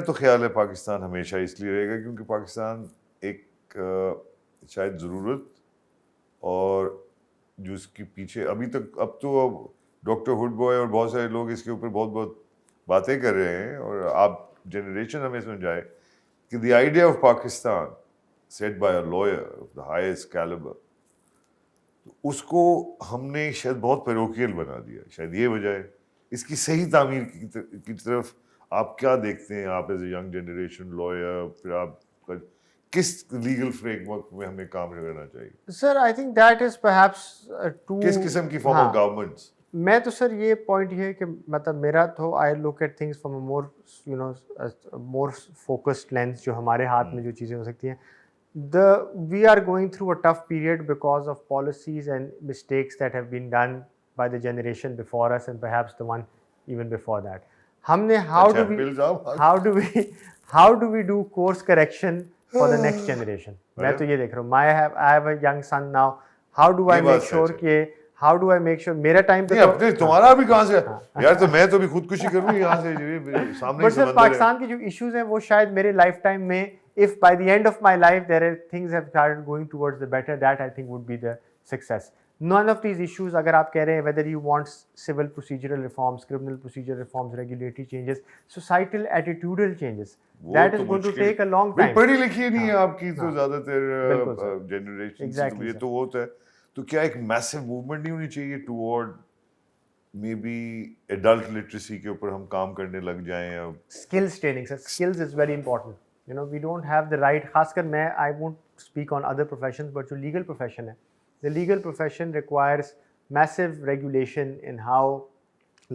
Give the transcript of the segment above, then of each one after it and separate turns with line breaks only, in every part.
तो ख्याल है पाकिस्तान हमेशा इसलिए रहेगा क्योंकि पाकिस्तान एक शायद ज़रूरत और जो इसके पीछे अभी तक अब तो डॉक्टर हुड बॉय और बहुत सारे लोग इसके ऊपर बहुत बहुत बातें कर रहे हैं और आप जनरेशन हमें समझाए कि the idea of Pakistan set by a lawyer of the highest calibre, उसको हमने शायद बहुत पैरोकियल बना दिया। शायद ये वजह है। इसकी सही तामीर की तरफ आप क्या देखते हैं, आप as a young generation lawyer, फिर आप किस लीगल फ्रेमवर्क में हमें काम करना चाहिए?
Sir I think that is perhaps to
किस किस्म की फॉर्म ऑफ गवर्नमेंट्स?
मैं तो सर ये पॉइंट ये है कि मतलब मेरा तो I look at things from a more more focused lens, जो हमारे हाथ में जो चीज़ें हो सकती हैं. We are going through a tough period because of policies and mistakes that have been done by the generation before us and perhaps the one even before that. हमने how do we do course correction for the next generation? मैं तो ये देख रहा हूँ. I have a young son now. How do I make sure कि how do I make sure मेरा time पे तो
अपने तुम्हारा भी कहाँ से यार, तो मैं तो भी खुदकुशी करूँ यहाँ से सामने.
बट सर पाकिस्तान के जो इश्यूज हैं वो शायद मेरे लाइफ टाइम में, if by the end of my life there are things have started going towards the better, that I think would be the success. None of these issues, अगर आप कह रहे हैं whether you want civil procedural reforms, criminal procedural reforms, regulatory changes, societal attitudinal changes, that is going to take a long time.
पढ़ी लिखी नहीं है आपकी तो ज़्यादातर जनरेशन, ये तो होता है. तो क्या एक मैसिव मूवमेंट नहीं होनी चाहिए toward may be adult literacy के ऊपर हम काम करने लग जाएं? अब
skills training sir, skills is very important. You know, we don't have the right, खासकर मैं I won't speak on other professions, but जो legal profession है, the legal profession requires massive regulation in how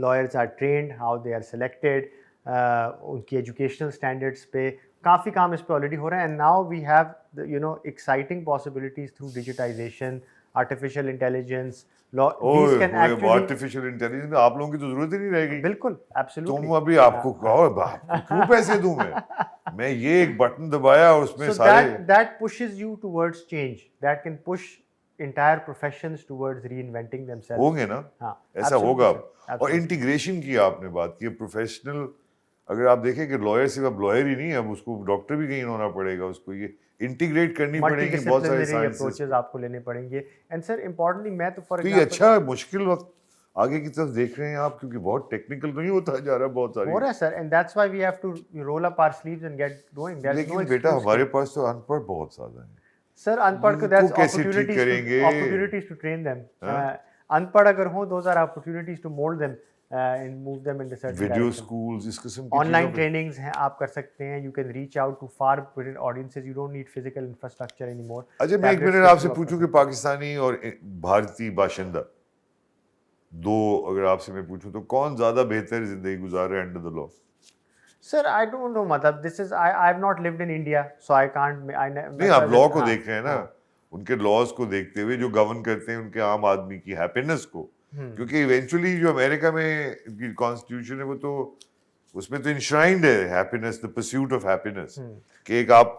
lawyers are trained, how they are selected, उनकी educational standards पे काफ़ी काम इस पे already हो रहा है. And now we have the, exciting possibilities through digitization, artificial intelligence.
These can actually artificial intelligence आप लोगों की तो जरूरत ही नहीं रहेगी.
बिल्कुल, absolutely.
तुम अभी आपको कहो क्यों पैसे दूं मैं ये एक बटन दबाया और उसमें सारे
that pushes you towards change, that can push entire professions towards reinventing themselves.
होंगे ना? हाँ, ऐसा होगा. और इंटीग्रेशन की आपने बात की, प्रोफेशनल अगर आप देखें कि लॉयर सिर्फ अब लॉयर ही नहीं है, अब उसको डॉक्टर भी कहीं होना पड़ेगा, उसको ये इंटीग्रेट करनी पड़ेगी, बहुत सारे
अप्रोचेस आपको लेने पड़ेंगे. एंड सर इंपॉर्टेंटली मैं तो फॉर
एग्जांपल अच्छा मुश्किल वक्त आगे की तरफ देख रहे हैं आप, क्योंकि बहुत टेक्निकल नहीं होता जा रहा है, बहुत सारी
हो रहा है sir. And that's why we have to roll up our sleeves and get going.
लेकिन बेटा हमारे पास तो अनपढ़ बहुत ज्यादा है
सर. अनपढ़ को that's opportunities to train them. अनपढ़ अगर हो, those are opportunities to mould them and move them in the certain
video
direction.
Schools, इस किस्म की
ऑनलाइन ट्रेनिंग्स हैं, आप कर सकते हैं. You can reach out to far different audiences. You don't need physical infrastructure anymore.
अच्छा मैं एक मिनट आपसे पूछूं कि पाकिस्तानी और भारतीय बाशिंदा दो अगर आपसे मैं पूछूं तो कौन ज्यादा बेहतर जिंदगी गुजार रहा है under the law?
Sir I don't know, मतलब this is I have not lived in India so I can't.
नहीं, आप लॉ को देख रहे हैं ना, उनके लॉज को देखते हुए जो गवर्न करते हैं उनके आम आदमी की हैप्पीनेस को, क्योंकि इवेंचुअली जो अमेरिका में कॉन्स्टिट्यूशन है वो तो उसमें तो इंश्राइंड है happiness, the pursuit of happiness, कि एक आप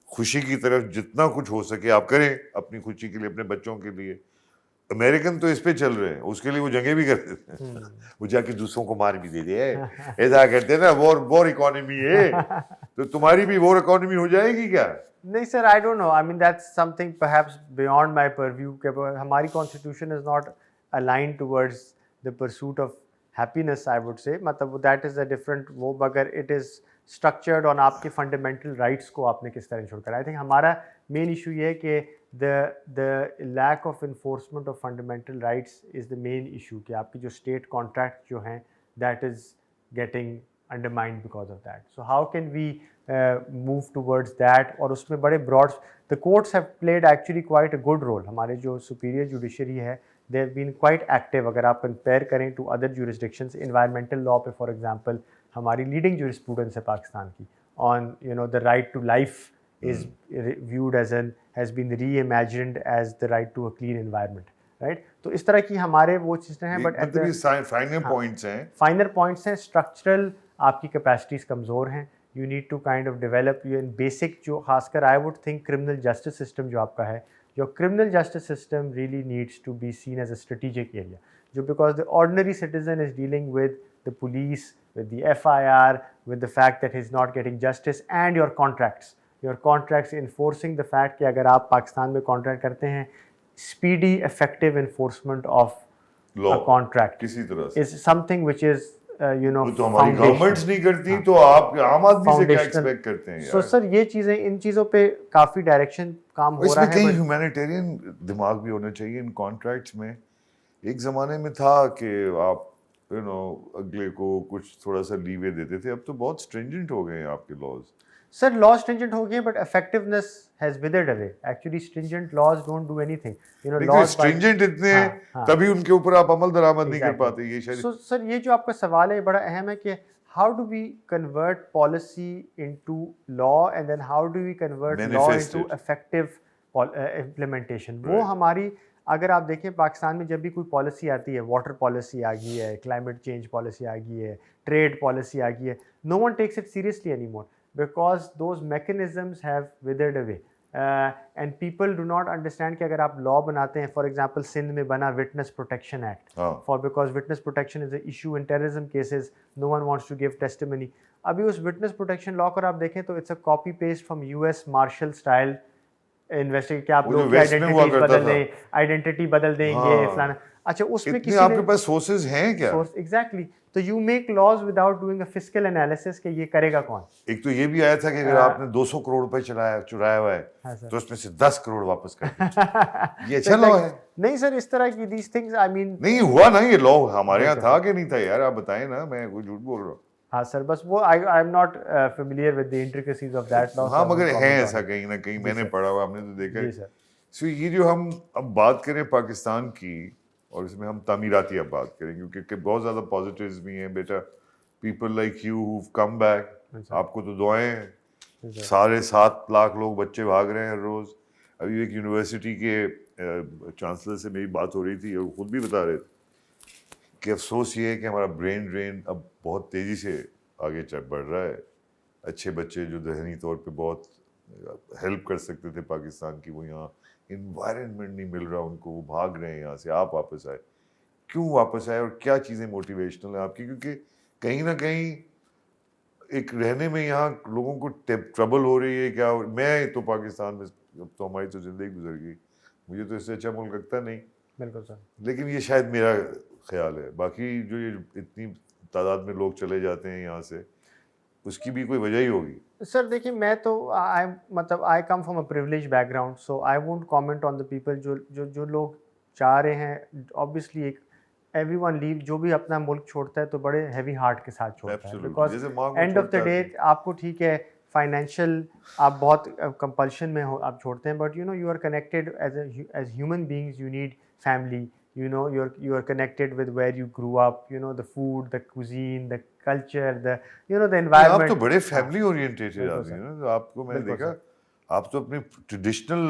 खुशी की तरफ जितना कुछ हो सके आप करें अपनी खुशी के लिए, अपने बच्चों के लिए. अमेरिकन तो इस पे चल रहे हैं, उसके लिए वो जंगे भी करते हैं, वो जाके दूसरों को मार भी देते हैं, ऐसा करते हैं ना. वॉर इकोनॉमी है तो तुम्हारी भी वॉर इकोनॉमी हो जाएगी क्या?
नहीं sir, I don't know. I mean that's something perhaps beyond my purview. हमारी constitution is not aligned towards the pursuit of happiness, I would say. मतलब that is a different वो, मगर it is structured on आपके fundamental rights को आपने किस तरह ensure करा. I think हमारा main issue ये है कि the lack of enforcement of fundamental rights is the main issue, कि आपकी जो state contract जो हैं that is getting undermined because of that. So how can we move towards that? और उसमें बड़े broad, the courts have played actually quite a good role. हमारे जो superior judiciary है, they have been quite active. अगर आप compare करें to other jurisdictions, environmental law पे फॉर एग्जांपल हमारी लीडिंग jurisprudence है पाकिस्तान की on the right to life is viewed as has been reimagined as the right to a clean environment, right? तो इस तरह की हमारे वो चीज़ें हैं. बट फाइनर पॉइंट्स हैं. स्ट्रक्चरल आपकी कैपेसिटीज कमज़ोर हैं. You need to kind of develop in basic, जो खासकर I would think criminal justice system जो आपका है, your criminal justice system really needs to be seen as a strategic area, because the ordinary citizen is dealing with the police, with the FIR, with the fact that he's not getting justice, and your contracts enforcing the fact कि अगर आप पाकिस्तान में contract करते हैं, speedy effective enforcement of
Law,
a contract
किसी तरह से
is something which is
वो तो हमारी गवर्नमेंट्स नहीं करती, तो आप आम आदमी से क्या एक्सपेक्ट करते हैं यार?
So सर ये चीजें, इन चीजों पे काफी डायरेक्शन काम हो रहा है।
इसमें कहीं ह्यूमैनिटेरियन दिमाग भी होना चाहिए इन कॉन्ट्रैक्ट्स में। एक ज़माने में था कि आप अगले को कुछ थोड़ा सा लीवे देते थे, अब तो बहुत स्ट्रिंजेंट हो गए हैं आपके लॉज।
सर लॉ स्ट्रिंजेंट हो गए, but effectiveness has withered away. Actually stringent laws don't do anything, laws
stringent इतने तभी उनके ऊपर आप अमल दरामद नहीं कर पाते। ये शायद
सर ये जो आपका सवाल है बड़ा अहम है कि how do we convert policy into law, and then how do we convert law into effective implementation. वो हमारी, अगर आप देखें पाकिस्तान में जब भी कोई पॉलिसी आती है, वाटर पॉलिसी आ गई है, क्लाइमेट चेंज पॉलिसी आ गई है, ट्रेड पॉलिसी आ गई है, no one takes it seriously any more because those mechanisms have withered away, and people do not understand कि अगर आप law बनाते हैं, for example सिंध में बना Witness Protection Act, because witness protection is an issue in terrorism cases, no one wants to give testimony। अभी उस witness protection law को आप देखें तो it's a copy paste from US Marshall style investigate कि आप लोग आइडेंटिटी बदल देंगे फलाना। अच्छा उसमें किसी
आपके पास सोर्सेज हैं क्या?
एग्जैक्टली, तो you make laws without doing a fiscal analysis कि ये करेगा कौन।
एक तो ये भी आया था कि अगर आपने 200 करोड़ रुपए चुराया हुआ है तो उसमें से 10 करोड़ वापस कर ये अच्छा लॉ है?
नहीं सर, इस तरह की दीस थिंग्स आई मीन
नहीं हुआ ना ये लॉ हमारे यहाँ था कि नहीं था यार? आप बताएं ना, मैं कोई झूठ बोल रहा हूँ।
हाँ सर, बस वो I am not familiar with the intricacies of that law.
हाँ मगर है ऐसा कहीं ना कहीं, मैंने पढ़ा हुआ, हमने तो देखा है। सो ये जो हम अब बात करें पाकिस्तान की, और इसमें हम तामीराती अब बात करें क्योंकि बहुत ज़्यादा पॉजिटिव्स भी हैं बेटा। People like you who come back, आपको तो दुआएं हैं। 7.5 लाख लोग बच्चे भाग रहे हैं हर रोज़। अभी एक यूनिवर्सिटी के चांसलर से मेरी बात हो रही थी और ख़ुद भी बता रहे थे कि अफसोस ये है कि हमारा ब्रेन ड्रेन अब बहुत तेज़ी से आगे बढ़ रहा है। अच्छे बच्चे जो ज़हनी तौर पे बहुत हेल्प कर सकते थे पाकिस्तान की, वो यहाँ इन्वायरमेंट नहीं मिल रहा उनको, वो भाग रहे हैं यहाँ से। आप वापस आए, क्यों वापस आए और क्या चीज़ें मोटिवेशनल है आपकी? क्योंकि कहीं ना कहीं एक रहने में यहाँ लोगों को ट्रबल हो रही है क्या? मैं तो पाकिस्तान में, अब तो हमारी तो ज़िंदगी गुजर गई, मुझे तो इससे अच्छा मुल्क लगता नहीं।
बिल्कुल सर, लेकिन
ये शायद मेरा ख्याल है। बाकी जो ये इतनी तादाद में लोग चले जाते हैं यहाँ से, उसकी भी कोई वजह ही होगी।
सर देखिए, मैं तो I come from a privilege background, so I won't comment on the people जो लोग चाह रहे हैं। ऑब्वियसली एक एवरीवन लीव, जो भी अपना मुल्क छोड़ता है तो बड़े हैवी हार्ट के साथ छोड़ता है, because end of the day आपको ठीक है फाइनेंशियल आप बहुत कंपल्शन में हो, आप छोड़ते हैं, but you are connected as human beings, you need family, you are connected with where you grew up, the food, the cuisine, the culture, the the environment।
आप तो बड़े फैमिली ओरिएंटेटेड आदमी हैं ना, आपको मैंने देखा आप तो अपने ट्रेडिशनल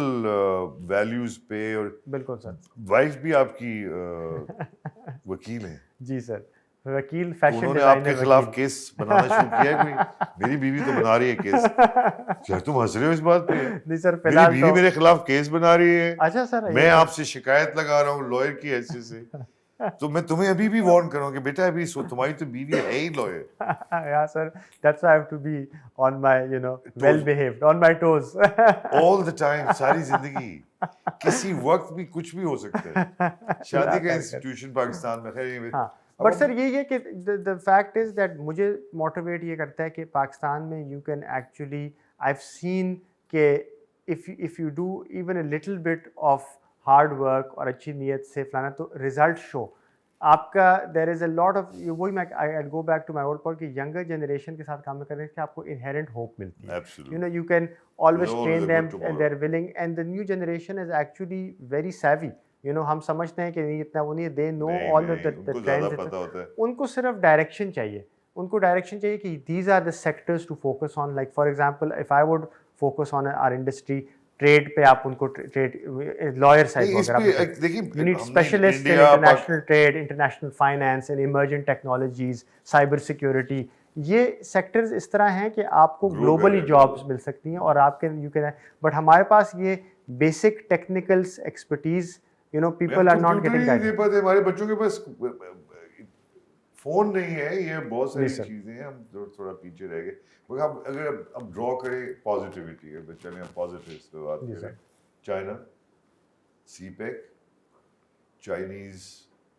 वैल्यूज पे, और
बिल्कुल सर,
वाइफ भी आपकी वकील है।
जी सर, वकील, फैशन
उन्होंने आपके खिलाफ केस बनाना शुरू किया है कोई? मेरी बीवी तो बना रही है केस। क्या तुम हंस रहे हो इस बात पे? नहीं सर, मेरी बीवी मेरे खिलाफ केस बना रही है।
अच्छा सर,
मैं आपसे शिकायत लगा रहा हूँ लॉयर की हैसियत से। तो मैं तुम्हें अभी भी वार्न करूँ कि बेटा अभी तुम्हारी तो बीवी है ही लॉयर।
या sir, that's why I have to be on my well behaved, on my toes
all the time, सारी जिंदगी। किसी वक्त भी कुछ भी हो सकता है। शादी का इंस्टीट्यूशन पाकिस्तान में, खैर
बट सर यही है कि द फैक्ट इज दैट मुझे मोटिवेट ये करता है कि पाकिस्तान में you can actually, I have seen के if you do even a little bit of hard work और अच्छी नीयत से फलाना, तो रिजल्ट शो आपका। There is a lot of, वही मैं I go back to my old point कि यंगर जनरेशन के साथ काम करने से आपको इनहेरेंट होप मिलती है। You can always train them and they are willing, and the new generation is actually very savvy। हम समझते हैं कि नहीं इतना वो नहीं, they know all the trends. उनको सिर्फ डायरेक्शन चाहिए, उनको डायरेक्शन चाहिए कि these are the sectors to focus on. Like for example if I would focus on our industry, trade पे आप उनको ट्रेड लॉयर साइड वगैरह, you need specialist in international trade, international finance and emerging technologies, cyber security. ये sectors इस तरह हैं कि आपको ग्लोबली जॉब्स मिल सकती हैं और आपके यू कैन, बट हमारे पास ये basic technicals expertise people are not getting that।
हमारे बच्चों के पास फोन नहीं है, ये बहुत सारी
जी सर।
चीजें हैं, हम थोड़ा पीछे रह गए। मगर अब अगर अब ड्रॉ करें पॉजिटिविटी है, चलें हम पॉजिटिव्स पे बात
जी
करें।
सर।
चाइना, सीपेक, चाइनीज,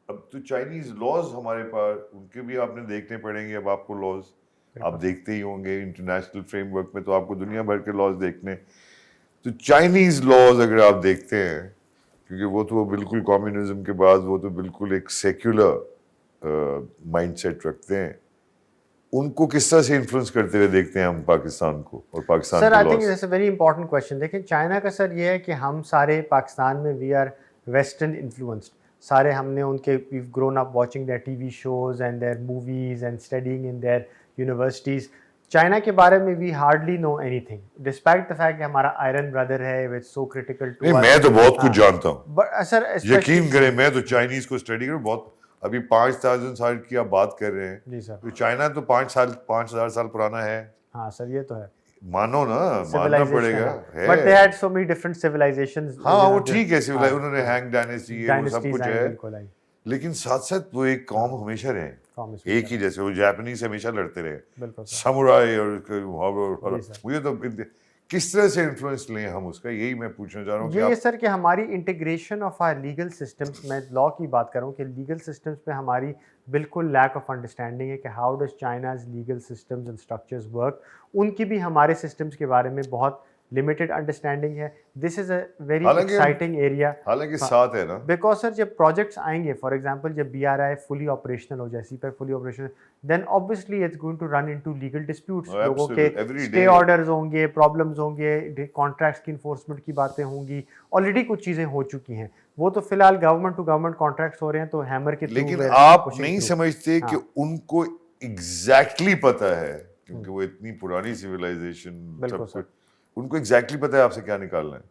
अब तो चाइनीज लॉज हमारे पास, उनके भी आपने देखने पड़ेंगे अब आपको लॉज, आप देखते ही होंगे इंटरनेशनल फ्रेमवर्क में, तो आपको दुनिया भर के लॉज देखने। तो चाइनीज लॉज अगर आप देखते हैं, क्योंकि वो तो बिल्कुल कम्युनिज्म के बाद वो तो बिल्कुल एक सेक्युलर माइंडसेट रखते हैं, उनको किस तरह से इन्फ्लुएंस करते हुए देखते हैं हम पाकिस्तान को और पाकिस्तान
सर
के
I think
laws?
It's a very important question. देखिए चाइना का सर ये है कि हम सारे पाकिस्तान में वी आर वेस्टर्न इन्फ्लुएंस्ड, सारे हमने उनके we grown up watching their TV shows and their movies and studying in their universities. China के बारे में we hardly know anything despite the fact कि हमारा आयरन ब्रदर है विच सो क्रिटिकल टू
नहीं,
अस।
मैं तो बहुत कुछ जानता हूँ,
बट सर
यकीन करें, मैं तो चाइनीज को स्टडी कर बहुत, अभी 5000 साल की आप बात कर रहे हैं,
जी सर।
तो चाइना तो 5000 साल पुराना है,
हाँ सर ये तो है,
मानो ना, मानना
civilization
पड़ेगा
है, बट दे
है।
Had so many different civilizations.
हाँ वो ठीक है, सिविलाइज
हाँ
उन्होंने हैंग डायनेस्टी ये वो सब
डायनेस्टीज
कुछ
आई
है,
बिल्कुल आई
लेकिन साथ साथ वो एक कौम हमेशा रहे,
कॉम
एक
इसमें
ही जैसे वो जापानीज हमेशा लड़ते रहे,
बिल्कुल सर।
समुराई
जी सर।
मुझे तो किस तरह से इन्फ्लुएंस लें हम उसका, यही मैं पूछना चाह रहा हूँ कि
ये
आप।
सर कि हमारी integration of our legal systems, मैं लॉ की बात कर रहा हूँ कि लीगल सिस्टम्स पे हमारी बिल्कुल लैक ऑफ अंडरस्टैंडिंग है कि how does China's legal systems and structures work. उनकी भी हमारे सिस्टम्स के बारे में बहुत लिमिटेड अंडरस्टैंडिंग है। This is a very exciting area.
हालांकि साथ है ना,
बिकॉज सर जब प्रोजेक्ट्स आएंगे, फॉर एग्जांपल जब BRI फुली ऑपरेशनल हो जाए, CPEC fully operational, then obviously it's going to run into legal disputes, लोगों के
एवरी
स्टे
डे।
ऑर्डर्स होंगे, प्रॉब्लम्स होंगे, कॉन्ट्रैक्ट्स की इन्फोर्समेंट की बातें होंगी। ऑलरेडी कुछ चीज़ें हो चुकी हैं, वो तो फिलहाल गवर्नमेंट टू गवर्नमेंट कॉन्ट्रैक्ट्स हो रहे हैं, तो हैमर के थ्रू
लेकिन आप
पुशिंग
नहीं
थ्रू।
समझते कि
हाँ
उनको एग्जैक्टली पता है, क्योंकि वो इतनी पुरानी सिविलाइजेशन
बिल्कुल
सब
सर।
कुछ, उनको एग्जैक्टली पता है आपसे क्या निकालना है,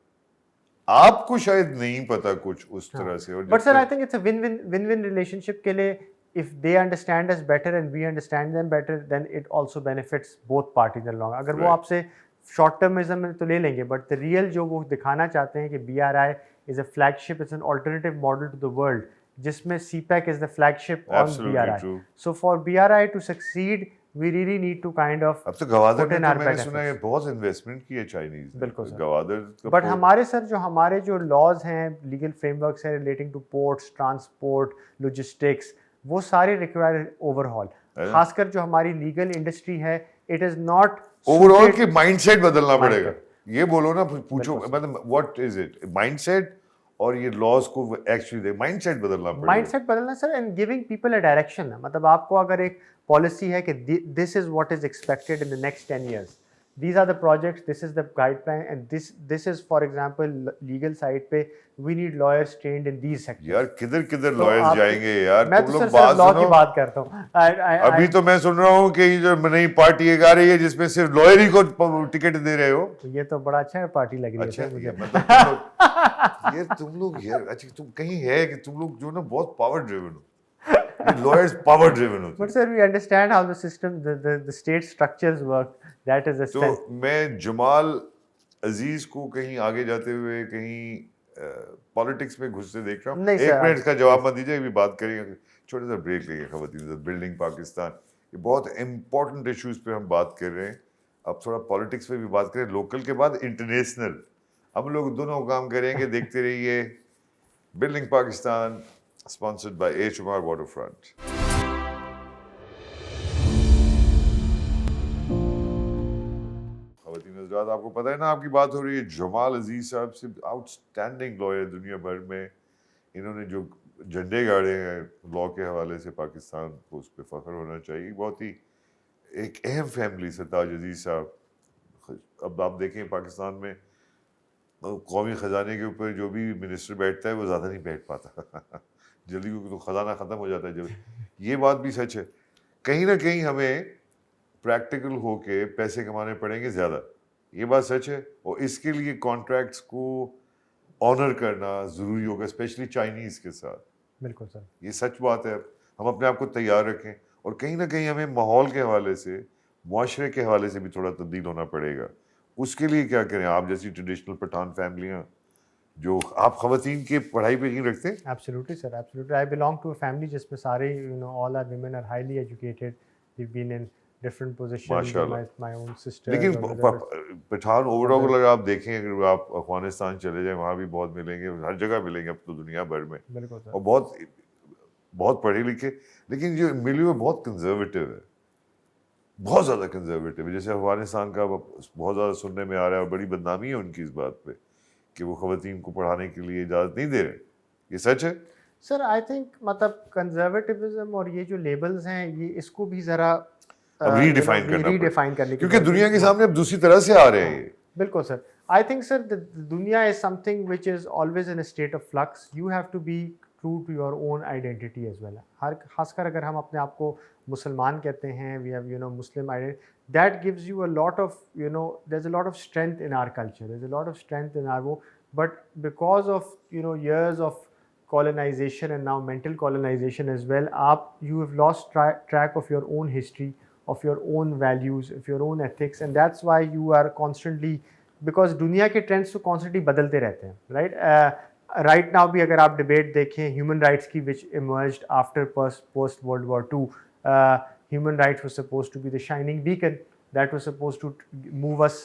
आपको शायद नहीं पता कुछ उस तरह से। और
बट
जब
सर आई
तक
think it's a win-win relationship के लिए, if they understand us better and we understand them better, then it also benefits both parties in the long. अगर वो
Right.
आपसे शॉर्ट टर्मिज्म में तो ले लेंगे, बट द रियल जो वो दिखाना चाहते हैं कि BRI is a flagship, is an alternative model to the world, जिसमें CPEC is the flagship on
Absolutely
BRI.
true.
So for BRI to succeed, we really need to kind of
अब तो Gwadar
put
ने
in
तो
our
मैंने
best
सुना है
efforts.
बहुत investment की है चाइनीज ने,
बिल्कुल
तो
सर।
गवादर का
बट
पोर्ट
हमारे जो लॉज हैं, लीगल फ्रेमवर्क्स हैं relating to ports, transport, logistics, वो सारे रिक्वायर ओवरहॉल। खासकर जो हमारी लीगल इंडस्ट्री है, इट इज नॉट
ओवरऑल के माइंडसेट बदलना
Mindset.
पड़ेगा, ये बोलो ना, पूछो
बिल्कुल सर।
मतलब व्हाट इज इट माइंडसेट, और ये लॉज को एक्चुअली माइंडसेट बदलना पड़ेगा।
माइंडसेट बदलना sir, and giving people a direction है। मतलब आपको अगर एक पॉलिसी है कि this is what is expected in the next 10 years, these are the projects, this is the guideline, and this is for example legal side पे we need lawyers trained in these sectors.
यार किधर किधर
तो
lawyers
आप,
जाएंगे यार,
मैं
तुम
तो
लोग
सर
बात
सिर्फ लॉ की
सुनो।
बात करता हूँ।
अभी तो मैं सुन रहा हूँ कि ये जो नई पार्टी एक आ रही है जिसमें सिर्फ लॉयर ही को टिकट दे रहे हो।
ये तो बड़ा अच्छा पार्टी लग रही है
अच्छा
सर मुझे।
मतलब तुम लोग यार, अच्छा तुम कहीं है कि तुम लोग जो ना बहुत पावर ड्रिवन हो, ये लॉयर्स पावर ड्रिवन होते
But
हैं।
sir, we understand how the system, the state structures work. That is the
तो
strength.
मैं जमाल अजीज को कहीं आगे जाते हुए कहीं पॉलिटिक्स में घुसते देख रहा हूँ।
नहीं
एक
सर,
मिनट का जवाब मत दीजिए, अभी बात करेंगे, छोटा सा ब्रेक लेंगे। खवातीन बिल्डिंग पाकिस्तान, ये बहुत इंपॉर्टेंट इश्यूज पे हम बात कर रहे हैं। अब थोड़ा पॉलिटिक्स पे भी बात करें, लोकल के बाद इंटरनेशनल, हम लोग दोनों काम करेंगे। देखते रहिए building Pakistan, sponsored by HMR waterfront. आपको पता है ना, आपकी बात हो रही है जमाल अजीज साहब से, आउटस्टैंडिंग लॉयर दुनिया भर में। इन्होंने जो झंडे गाड़े हैं लॉ के हवाले से पाकिस्तान को, उस पर फख्र होना चाहिए। बहुत ही एक अहम फैमिली सरताज अजीज साहब। अब आप देखें पाकिस्तान में कौमी ख़जाने के ऊपर जो भी मिनिस्टर बैठता है वो ज़्यादा नहीं बैठ पाता जल्दी, क्योंकि तो ख़जाना ख़त्म हो जाता है जब। ये बात भी सच है, कहीं ना कहीं हमें प्रैक्टिकल होके पैसे कमाने पड़ेंगे ज़्यादा, ये बात सच है। और इसके लिए कॉन्ट्रैक्ट्स को ऑनर करना ज़रूरी होगा, स्पेशली चाइनीज़ के साथ।
बिल्कुल सर,
ये सच बात है। हम अपने आप को तैयार रखें, और कहीं ना कहीं हमें माहौल के हवाले से, मुआशरे के हवाले से भी थोड़ा तब्दील होना पड़ेगा। उसके लिए क्या करें, आप जैसी ट्रेडिशनल पठान फैमिलियाँ जो आप ख़वातीन की पढ़ाई पे यकीन रखते हैं?
Absolutely, sir. Absolutely. I belong to a family जिसमें सारे all our women are highly educated. We've been in different positions.
माशाल्लाह।
My own sisters
लेकिन
or brothers.
Pathan overall
brothers.
अगर आप देखें, अगर आप अफगानिस्तान चले जाएं, वहाँ भी बहुत मिलेंगे, हर जगह मिलेंगे अब तो दुनिया भर में,
बिल्कुल सर.
और बहुत बहुत पढ़े लिखे, लेकिन जो मिलियो बहुत कंजर्वेटिव है, बहुत ज़्यादा कंजर्वेटिव है। जैसे अफगानिस्तान का बहुत ज़्यादा सुनने में आ रहा है, और बड़ी बदनामी है उनकी इस बात पे कि वो ख़वातीन को पढ़ाने के लिए इजाज़त नहीं दे रहे। ये सच है?
सर आई थिंक मतलब कंजर्वेटिविज्म और ये जो लेबल्स हैं, ये इसको भी ज़रा
अब रीडिफाइन करना
रीडिफाइन करने की
क्योंकि
जरूरत
दुनिया
है.
के सामने अब दूसरी तरह से आ रहे हैं ये।
बिल्कुल सर. आई थिंक सर दुनिया is something which is always in a state of flux. You have to be true to your own identity as well. हर खासकर अगर हम अपने आप को मुसलमान कहते हैं, we have Muslim identity, that gives you a lot of there is a lot of strength in our culture, there is a lot of strength in our वो. But because of years of colonization and now mental colonization as well, you have lost track of your own history, of your own values, of your own ethics, and that's why you are constantly, because दुनिया के trends तो constantly बदलते रहते हैं, right. Right now भी अगर आप debate देखें ह्यूमन राइट्स की, which emerged after post world war two, human rights was supposed to be the shining beacon that was supposed to move us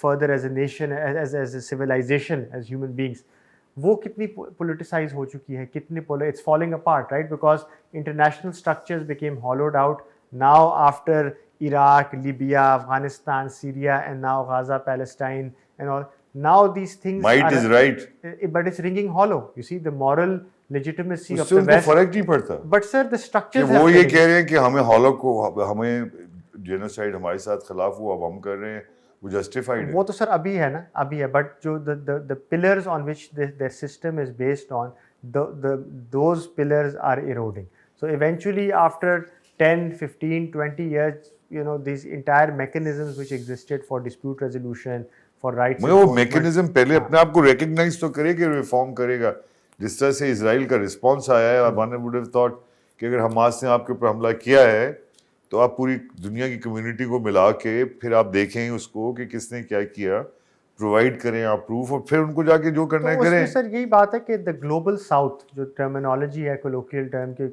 further as a nation, as a civilization, as human beings. वो कितनी politicized हो चुकी है, कितनी it's falling apart, right? Because international structures became hollowed out now after Iraq, Libya, Afghanistan, Syria, and now Gaza, Palestine, and all. Now these things
Might is right,
but it's ringing hollow. You see the moral legitimacy of
उससे
the
उनको
West.
फर्क नहीं पड़ता
But sir, the
कि
structures
वो
have
ये
changed.
कह रहे हैं कि हमें हमें जेनोसाइड हमारे साथ खिलाफ हुआ, अब हम कर रहे हैं, वो जस्टिफाइड है।
वो तो सर अभी है ना, अभी है. बट जो the pillars on which their system is based on, those pillars are eroding. So eventually after 10, 15, 20 years, these entire mechanisms which existed for dispute resolution, for rights
मगर वो
enforcement,
मैकेनिज्म पहले अपने आप को रिकॉग्नाइज तो करे कि रिफॉर्म करेगा। जिस तरह से इजराइल का रिस्पॉन्स आया है, वन वुड हैव थॉट कि अगर हमास ने आपके ऊपर हमला किया है तो आप पूरी दुनिया की कम्युनिटी को मिला के फिर आप देखें उसको कि किसने क्या किया, प्रोवाइड करें आप प्रूफ, और फिर उनको जाके जो करना है
तो उसमें
करें।
सर यही बात है कि द ग्लोबल साउथ जो टर्मिनोलॉजी है, कोलोकियल टर्म के,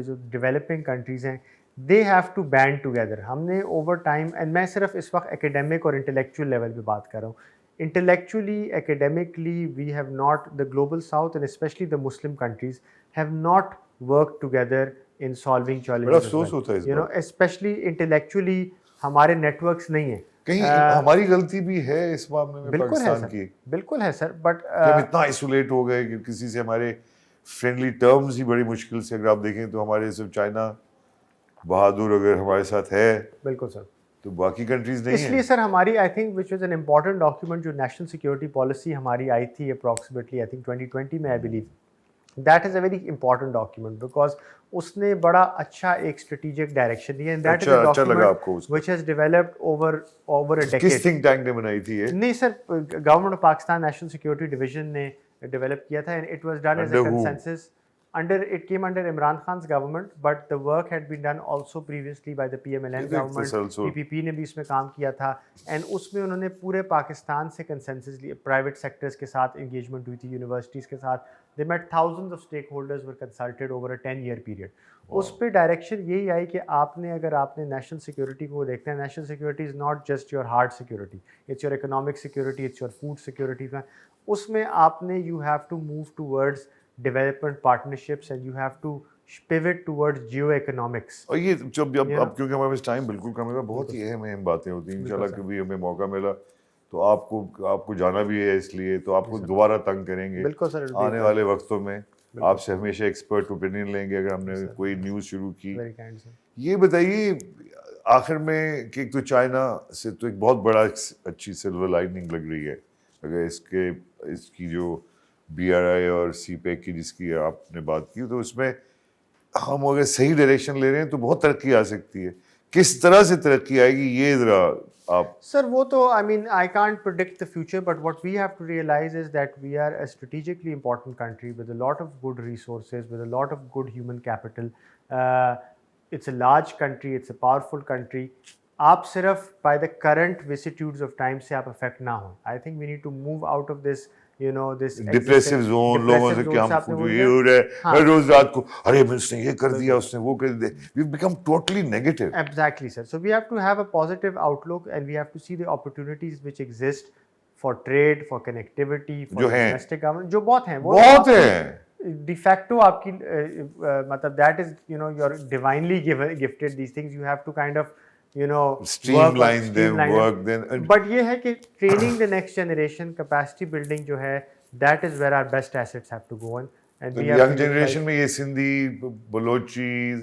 जो डेवलपिंग कंट्रीज हैं, they have to band together. हमने ओवर टाइम, एंड मैं सिर्फ इस वक्त एकेडमिक और इंटेलेक्चुअल लेवल पे बात कर रहा हूँ, intellectually, academically, we have not, the global south and especially the Muslim countries have not worked together in solving challenges.
बड़ा अफसोस होता है इस बात।
especially intellectually हमारे networks नहीं है.
कहीं हमारी गलती भी है इस मामले में पाकिस्तान की।
बिल्कुल है सर, बट
हम इतना आइसोलेट हो गए कि किसी से हमारे फ्रेंडली टर्म्स ही बड़ी मुश्किल से, अगर आप देखें तो हमारे सिर्फ चाइना बहादुर अगर हमारे साथ है,
बिल्कुल सर,
तो बाकी कंट्रीज नहीं है।
इसलिए सर हमारी, I think which was an important document, जो नेशनल सिक्योरिटी पॉलिसी हमारी आई थी अप्रॉक्सीमेटली आई थिंक 2020 में, I believe that is a very important document, because उसने बड़ा अच्छा एक स्ट्रेटेजिक डायरेक्शन दिया, and that is a document which has developed over a decade.
किस थिंक टैंक ने बनाई थी ये?
नहीं sir, government of Pakistan national security division ने डेवलप किया था, and it was done as a consensus. It came under Imran Khan's government, but the work had been done also previously by the PMLN government. PPP ने भी इसमें काम किया था, and उसमें उन्होंने पूरे पाकिस्तान से consensus लिए, private sectors के साथ engagement हुई थी, universities के साथ. They met thousands of stakeholders were consulted over a 10-year period. उस पे डायरेक्शन यही आई कि अगर आपने नेशनल सिक्योरिटी को देखते हैं, national security is not just your hard security, it's your economic security, it's your food security. उसमें आपने you have to move towards development partnerships, and you have to pivot towards geo-economics.
और ये जब अब क्योंकि हमारे पास टाइम बिल्कुल कम है, बहुत ही अहम बातें होती हैं। इंशाल्लाह कभी हमें मौका मिला तो आपको जाना भी है, इसलिए तो आपको दोबारा तंग करेंगे।
बिल्कुल सर,
आने वाले वक्तों में आपसे हमेशा एक्सपर्ट ओपिनियन लेंगे अगर हमने कोई न्यूज़ शुरू की। ये बताइए आखिर में कि तो चाइना से तो एक बहुत बड़ा अच्छी सिल्वर लाइनिंग लग रही है, अगर इसकी जो BRI और CPEC की जिसकी आपने बात की, तो उसमें हम अगर सही डायरेक्शन ले रहे हैं तो बहुत तरक्की आ सकती है। किस तरह से तरक्की आएगी ये ज़रा आप?
सर वो तो I can't predict the future, but what we have to realize is that we are a strategically important country with a lot of good resources, with a lot of good human capital. It's a large country, it's a powerful country. आप सिर्फ by the current vicissitudes of time से आप affect ना हो. I think we need to move out of this this
depressive zone, लोगों से कि हमको ये हो रहा है, हर रोज रात को अरे उसने ये कर दिया, उसने वो कर दिया, we become totally negative.
Exactly, sir. So we have to have a positive outlook, and we have to see the opportunities which exist for trade, for connectivity, for domestic government, जो बहुत हैं,
बहुत हैं.
De facto आपकी मतलब that is you're divinely gifted these things. You have to kind of
streamline them, work them.
But ये है कि training the next generation, capacity building जो है, that is where our best assets have to go on. And
we young generation में ये Sindhi, Balochi,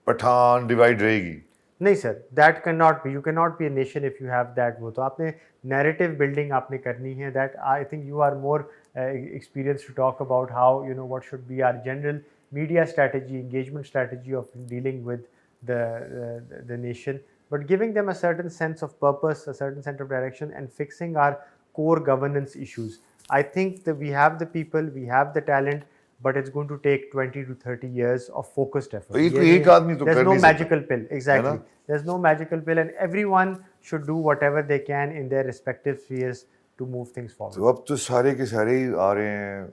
Pathan divide रहेगी.
नहीं sir, that cannot be. You cannot be a nation if you have that. वो तो आपने narrative building आपने करनी है. That I think you are more experienced to talk about how what should be our general media strategy, engagement strategy of dealing with the nation, but giving them a certain sense of purpose, a certain sense of direction, and fixing our core governance issues. I think that we have the people, we have the talent, but it's going to take 20 to 30 years of focused effort. There's no magical pill. Exactly. There's no magical pill, and everyone should do whatever they can in their respective spheres to move things forward.
तो अब तो सारे के सारे ही आ रहे हैं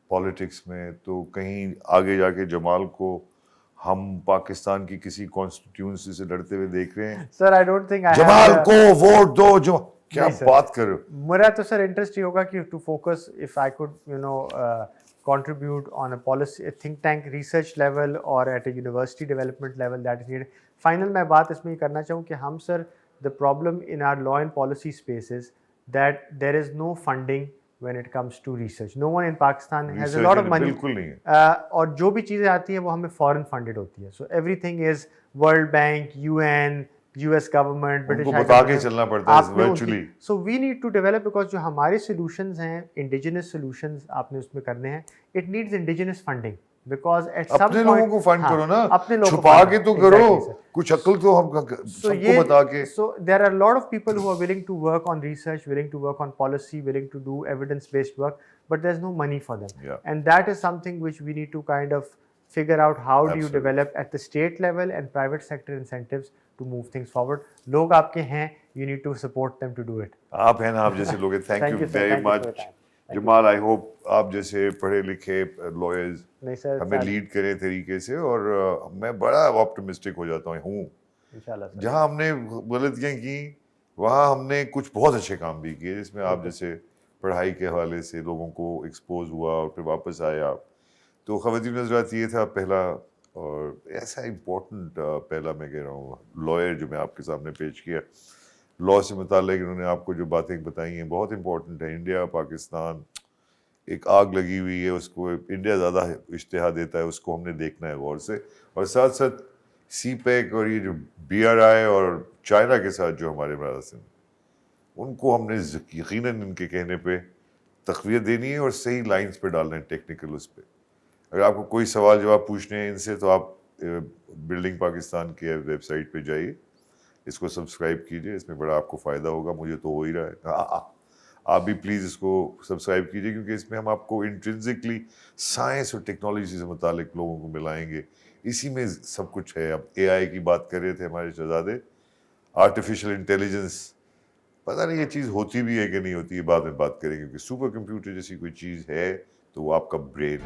politics में, तो कहीं आगे जाके जमाल को हम पाकिस्तान की किसी कॉन्स्टिट्यूंसी से लड़ते हुए देख रहे हैं.
Sir I don't think
Jamal को वोट दो. जो क्या बात कर रहे हो.
मेरा तो सर इंटरेस्ट ये होगा कि to focus if I could contribute on a policy, a think tank research level or at a university development level that is needed. Final मैं बात इसमें करना चाहूँ कि हम sir the problem in our law and policy space is that there is no funding when it comes to research. No one in Pakistan has a lot of money.
बिल्कुल नहीं है.
और जो भी चीज़ें आती हैं वो हमें foreign funded होती है. So everything is World Bank, UN, US government, British
government. बता के चलना पड़ता है virtually.
So we need to develop because जो हमारे solutions हैं, indigenous solutions आपने उसमें करने हैं. It needs indigenous funding because at some point
अपने लोगों को फंड करो ना.
अपने लोगों
छुपा के तो करो. कुछ अकल तो हम सबको बता के.
So there are a lot of people who are willing to work on research, willing to work on policy, willing to do evidence-based work, but there's no money for them.
Yeah.
And that is something which we need to kind of figure out how do you develop at the state level and private sector incentives to move things forward. लोग आपके हैं, you need to support them to do it.
आप हैं ना, आप जैसे लोग हैं. Thank you very much. Jamal, I hope आप जैसे पढ़े लिखे lawyers हमें लीड करें तरीके से, और मैं बड़ा ऑप्टिमिस्टिक हो जाता हूँ. जहाँ हमने गलतियाँ की वहाँ हमने कुछ बहुत अच्छे काम भी किए, जिसमें आप जैसे पढ़ाई के हवाले से लोगों को एक्सपोज हुआ और फिर वापस आए आप. तो ख़वातीन हज़रात, ये था पहला, और ऐसा इम्पोर्टेंट पहला मैं कह रहा हूँ लॉयर जो मैं आपके सामने पेश किया. लॉ से मुताल्लिक़ इन्होंने आपको जो बातें बताई हैं बहुत इम्पोर्टेंट है. इंडिया पाकिस्तान एक आग लगी हुई है, उसको इंडिया ज़्यादा इश्तिहार देता है, उसको हमने देखना है गौर से. और साथ साथ CPEC और ये जो BRI और चाइना के साथ जो हमारे मरासिम, उनको हमने यकीनन इनके कहने पे तक़वियत देनी है और सही लाइंस पे डालना है, टेक्निकल उस पर. अगर आपको कोई सवाल जवाब पूछने हैं इनसे तो आप बिल्डिंग पाकिस्तान के वेबसाइट पे जाइए, इसको सब्सक्राइब कीजिए, इसमें बड़ा आपको फ़ायदा होगा. मुझे तो हो ही रहा है. आप भी प्लीज़ इसको सब्सक्राइब कीजिए, क्योंकि इसमें हम आपको इंट्रिंसिकली साइंस और टेक्नोलॉजी से मुतालिक लोगों को मिलाएंगे. इसी में सब कुछ है. अब AI की बात कर रहे थे हमारे शहजादे, आर्टिफिशियल इंटेलिजेंस, पता नहीं ये चीज़ होती भी है कि नहीं होती है, बाद में बात करेंगे. क्योंकि सुपर कंप्यूटर जैसी कोई चीज़ है तो वो आपका ब्रेन